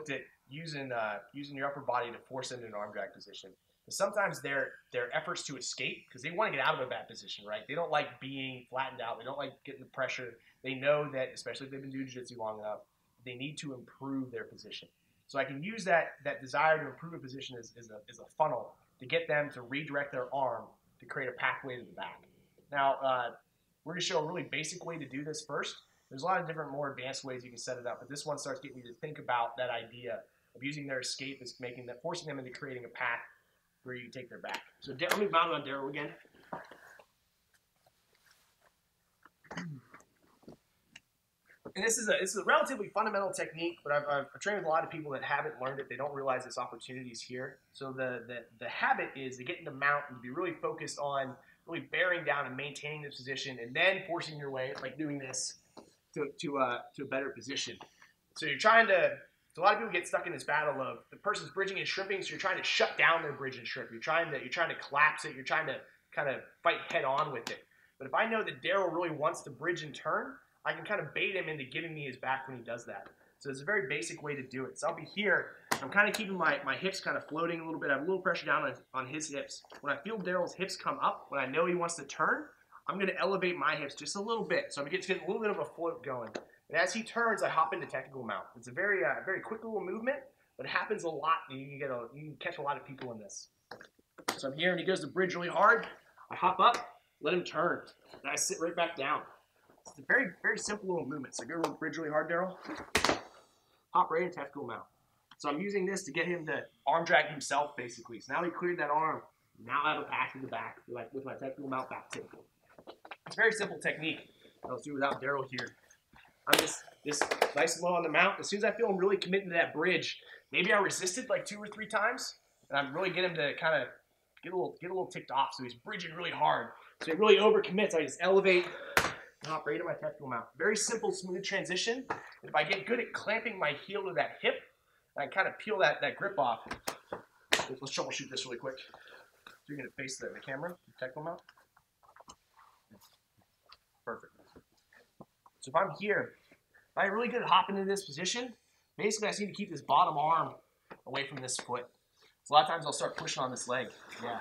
looked at using your upper body to force them into an arm drag position. But sometimes their efforts to escape, because they want to get out of a bad position, right? They don't like being flattened out. They don't like getting the pressure. They know that, especially if they've been doing jiu-jitsu long enough, they need to improve their position. So I can use that desire to improve a position as a funnel to get them to redirect their arm to create a pathway to the back. Now, we're going to show a really basic way to do this first. There's a lot of different, more advanced ways you can set it up, but this one starts getting you to think about that idea of using their escape as forcing them into creating a path where you take their back. So let me mount on Daryl again. And this is a relatively fundamental technique, but I've trained with a lot of people that haven't learned it. They don't realize this opportunity is here. So the habit is to get into mount and to be really focused on really bearing down and maintaining this position, and then forcing your way, like doing this, to a better position. So you're trying to. So a lot of people get stuck in this battle of the person's bridging and shrimping, so you're trying to shut down their bridge and shrimp. You're trying to collapse it. You're trying to kind of fight head on with it. But if I know that Daryl really wants to bridge and turn, I can kind of bait him into giving me his back when he does that. So it's a very basic way to do it. So I'll be here. I'm kind of keeping my hips kind of floating a little bit. I have a little pressure down on his hips. When I feel Daryl's hips come up, when I know he wants to turn, I'm going to elevate my hips just a little bit. So I'm getting a little bit of a float going. And as he turns, I hop into technical mount. It's a very quick little movement, but it happens a lot. You can catch a lot of people in this. So I'm here, and he goes to bridge really hard. I hop up, let him turn, and I sit right back down. It's a very, very simple little movement. So go bridge really hard, Daryl. Hop right into technical mount. So I'm using this to get him to arm drag himself, basically. So now he cleared that arm. Now I have a path in the back with my technical mount back tip. It's a very simple technique. Let's do it without Daryl here. I'm just nice and low on the mount. As soon as I feel him really committing to that bridge, maybe I resisted like 2 or 3 times, and I really get him to kind of get a little ticked off. So he's bridging really hard. So he really overcommits. I just elevate and hop right into my technical mount. Very simple, smooth transition. And if I get good at clamping my heel to that hip, I kind of peel that grip off. Let's troubleshoot this really quick. So you're going to face the camera, the technical mount. Perfect. So if I'm here, if I'm really good at hopping into this position, basically I just need to keep this bottom arm away from this foot. So a lot of times I'll start pushing on this leg. Yeah.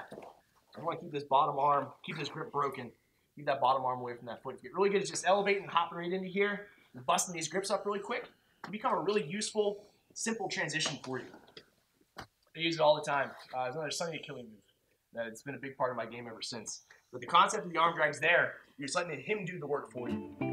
I want to keep this bottom arm, keep this grip broken, keep that bottom arm away from that foot. If you get really good at just elevating and hopping right into here and busting these grips up really quick, it can become a really useful, simple transition for you. I use it all the time. It's another Sunday killing move. It's been a big part of my game ever since. But the concept of the arm drag's there. You're just letting him do the work for you.